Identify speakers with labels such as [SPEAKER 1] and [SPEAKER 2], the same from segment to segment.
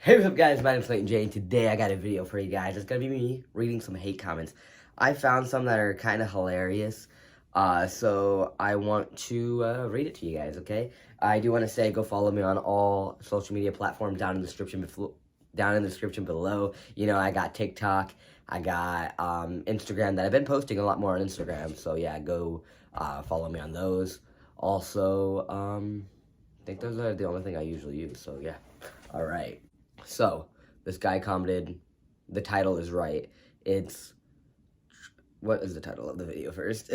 [SPEAKER 1] Hey, what's up guys, my name's Clayton J, and today I got a video for you guys. It's gonna be me reading some hate comments. I found some that are kind of hilarious, so I want to read it to you guys, okay? I do want to say go follow me on all social media platforms down in the description below. You know, I got TikTok, I got Instagram that I've been posting a lot more on Instagram, so yeah, go follow me on those. Also, I think those are the only thing I usually use, so yeah. Alright. So, this guy commented, the title is right. What is the title of the video first?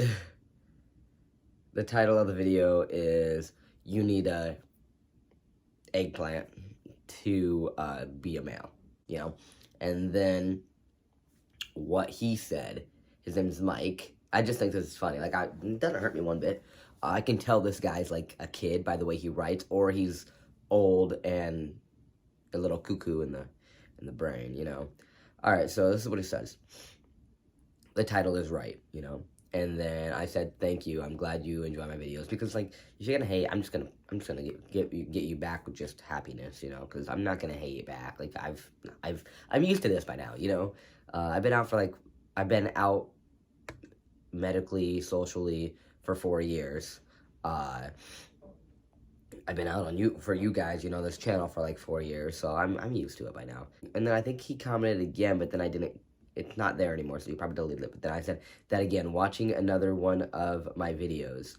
[SPEAKER 1] The title of the video is, you need a eggplant to be a male, you know? And then, what he said, his name is Mike. I just think this is funny. Like, it doesn't hurt me one bit. I can tell this guy's like a kid by the way he writes, or he's old and a little cuckoo in the brain, you know. All right, so this is what he says. The title is right, you know. And then I said, "Thank you. I'm glad you enjoy my videos because, like, if you're gonna hate, I'm just gonna get you back with just happiness, you know. Because I'm not gonna hate you back. Like, I'm used to this by now, you know. I've been out medically, socially for 4 years. I've been out for you guys, you know, this channel for like 4 years, so I'm used to it by now. And then I think he commented again, but then it's not there anymore, so he probably deleted it. But then I said that again, watching another one of my videos,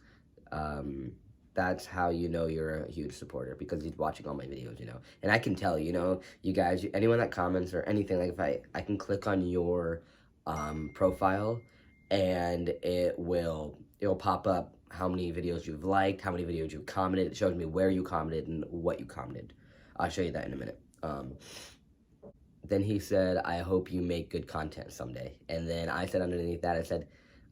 [SPEAKER 1] that's how you know you're a huge supporter, because he's watching all my videos, you know. And I can tell, you know, you guys, anyone that comments or anything, like if I can click on your profile, and it'll pop up how many videos you've liked, how many videos you've commented. It shows me where you commented and what you commented. I'll show you that in a minute. Then he said, I hope you make good content someday. And then I said underneath that,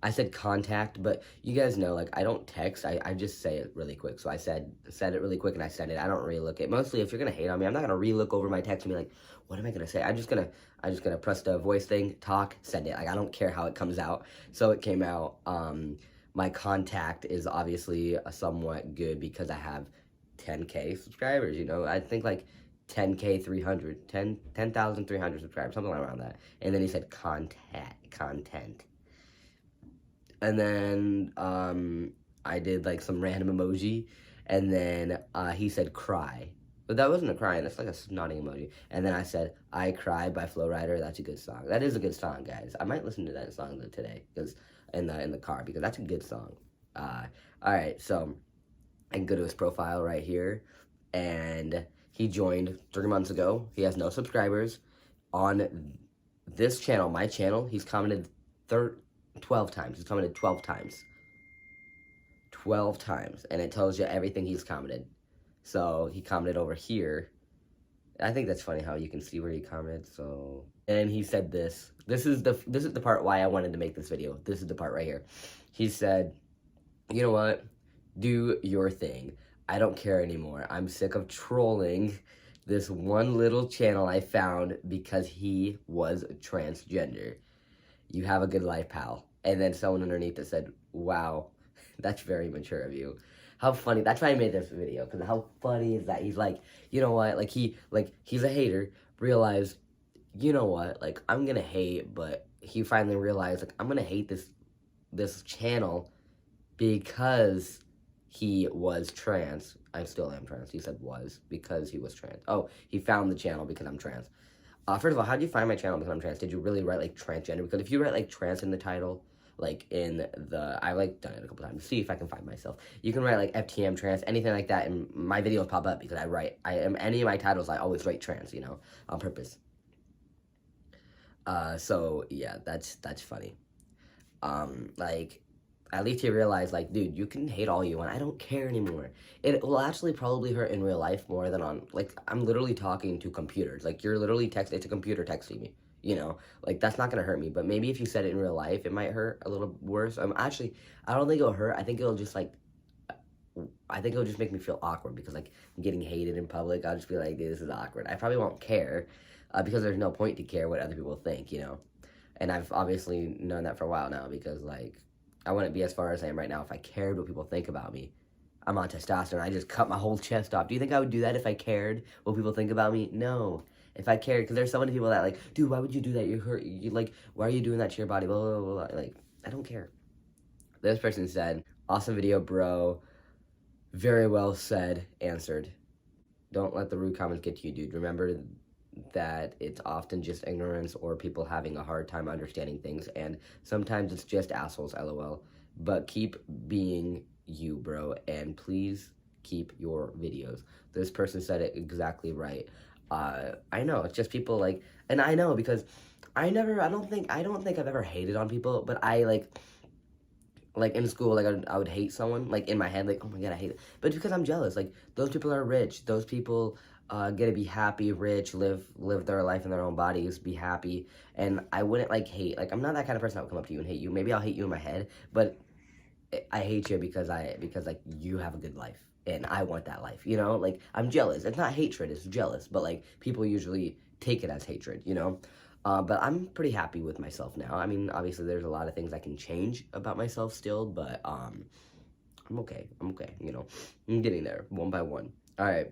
[SPEAKER 1] I said contact, but you guys know, like, I don't text. I just say it really quick. So I said it really quick and I sent it. I don't relook it. Mostly if you're gonna hate on me, I'm not gonna relook over my text and be like, what am I gonna say? I'm just gonna press the voice thing, talk, send it. Like, I don't care how it comes out. So it came out. My contact is obviously somewhat good because I have 10K subscribers, you know. I think like 10K 300, 10,300 subscribers, something around that. And then he said content. And then I did like some random emoji, and then he said cry. But that wasn't a crying, that's like a snotting emoji. And then I said, I Cry by Flo Rida. That's a good song. That is a good song, guys. I might listen to that song today, because in the car, because that's a good song. Alright, so I can go to his profile right here, and he joined 3 months ago. He has no subscribers. On this channel, my channel, he's commented 12 times. He's commented 12 times. 12 times, and it tells you everything he's commented. So he commented over here. I think that's funny how you can see where he commented. So, and he said this. This is the part why I wanted to make this video. This is the part right here. He said, you know what? Do your thing. I don't care anymore. I'm sick of trolling this one little channel I found because he was transgender. You have a good life, pal. And then someone underneath it said, wow, that's very mature of you. How funny. That's why I made this video, because how funny is that? He's like, you know what, like he's a hater, realized, you know what, like, I'm gonna hate, but he finally realized, like, I'm gonna hate this channel because he was trans. I still am trans. He said was, because he was trans. Oh, he found the channel because I'm trans. First of all, how did you find my channel because I'm trans? Did you really write, like, transgender? Because if you write, like, trans in the title, like, I've, like, done it a couple times. See if I can find myself. You can write, like, FTM trans, anything like that, and my videos pop up because any of my titles, I always write trans, you know, on purpose. So, yeah, that's funny. Like, at least he realized, like, dude, you can hate all you want. I don't care anymore. It will actually probably hurt in real life more than on, like, I'm literally talking to computers. Like, you're literally it's a computer texting me, you know? Like, that's not gonna hurt me. But maybe if you said it in real life, it might hurt a little worse. Actually, I don't think it'll hurt. I think it'll just, like, make me feel awkward because, like, I'm getting hated in public. I'll just be like, dude, this is awkward. I probably won't care because there's no point to care what other people think, you know? And I've obviously known that for a while now because, like, I wouldn't be as far as I am right now if I cared what people think about me. I'm on testosterone. I just cut my whole chest off. Do you think I would do that if I cared what people think about me? No. If I cared, because there's so many people that like, dude, why would you do that? You're hurt. You like, why are you doing that to your body? Blah, blah, blah, blah. Like, I don't care. This person said, awesome video, bro. Very well said, answered. Don't let the rude comments get to you, dude. Remember that it's often just ignorance or people having a hard time understanding things, and sometimes it's just assholes, lol. But keep being you, bro, and please keep your videos. This person said it exactly right. I know, it's just people like, and I know because I don't think I've ever hated on people, but I like in school, like I would hate someone, like in my head, like, oh my god, I hate it. But it's because I'm jealous. Like, those people are rich. Those people get to be happy, rich, live their life in their own bodies, be happy. And I wouldn't like hate. Like, I'm not that kind of person that would come up to you and hate you. Maybe I'll hate you in my head, but I hate you because like you have a good life and I want that life. You know, like I'm jealous. It's not hatred. It's jealous. But like people usually take it as hatred. You know. But I'm pretty happy with myself now. I mean, obviously, there's a lot of things I can change about myself still, but I'm okay. I'm okay, you know. I'm getting there, one by one. All right.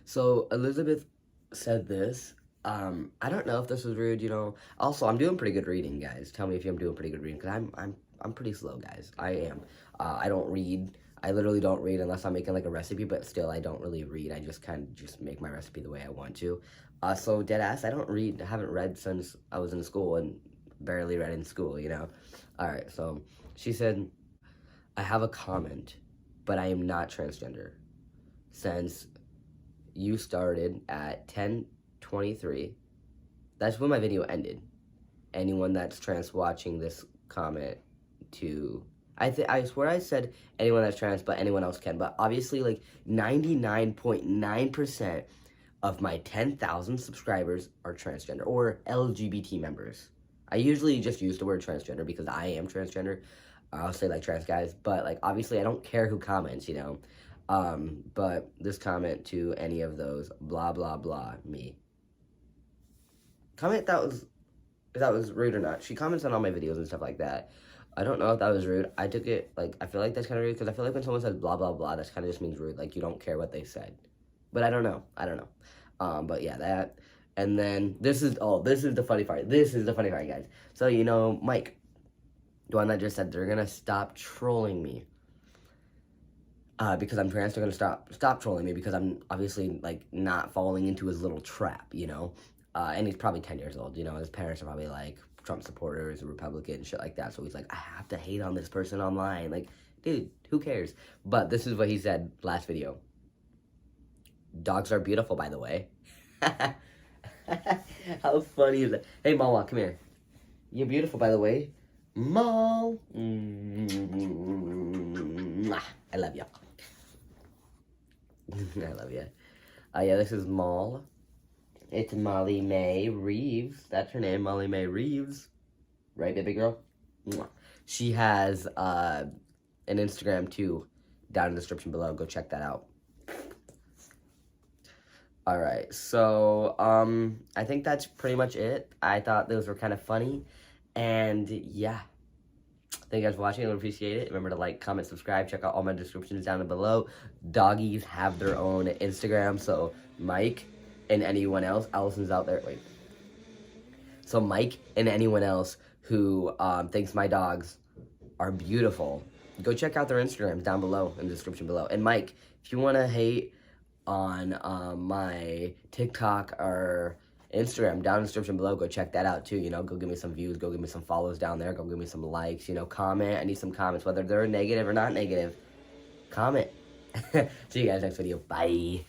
[SPEAKER 1] So, Elizabeth said this. I don't know if this was rude, you know. Also, I'm doing pretty good reading, guys. Tell me if I'm doing pretty good reading, because I'm pretty slow, guys. I am. I don't read. I literally don't read unless I'm making, like, a recipe, but still, I don't really read. I just kind of just make my recipe the way I want to. So, deadass, I don't read. I haven't read since I was in school and barely read in school, you know? Alright, so, she said, I have a comment, but I am not transgender. Since you started at 10:23, that's when my video ended. Anyone that's trans watching this comment to... I swear I said anyone that's trans, but anyone else can. But obviously, like, 99.9% of my 10,000 subscribers are transgender or LGBT members. I usually just use the word transgender because I am transgender. I'll say like trans guys, but like obviously I don't care who comments, you know. But this comment to any of those blah blah blah me. Comment if that was rude or not. She comments on all my videos and stuff like that. I don't know if that was rude. I took it like I feel like that's kind of rude because I feel like when someone says blah blah blah, that's kind of just means rude. Like you don't care what they said. But I don't know. But yeah, that. And then this is the funny part. This is the funny part, guys. So, you know, Mike, the one that just said they're going to stop trolling me. Because I'm trans, they're going to stop trolling me because I'm obviously, like, not falling into his little trap, you know? And he's probably 10 years old, you know? His parents are probably, like, Trump supporters, Republican, shit like that. So he's like, I have to hate on this person online. Like, dude, who cares? But this is what he said last video. Dogs are beautiful, by the way. How funny is that? Hey, Mama, come here. You're beautiful, by the way. Mal. I love you. I love you. Yeah, this is Mal. It's Molly Mae Reeves. That's her name, Molly Mae Reeves. Right, baby girl? She has an Instagram, too, down in the description below. Go check that out. Alright, so, I think that's pretty much it. I thought those were kind of funny, and yeah. Thank you guys for watching, I would appreciate it. Remember to like, comment, subscribe, check out all my descriptions down below. Doggies have their own Instagram, so Mike and anyone else, Allison's out there, wait. So Mike and anyone else who thinks my dogs are beautiful, go check out their Instagrams down below in the description below. And Mike, if you want to hate on my TikTok or Instagram down in the description below, go check that out too, you know, go give me some views, go give me some follows down there, go give me some likes, you know, comment, I need some comments, whether they're negative or not negative, comment. See you guys next video, bye.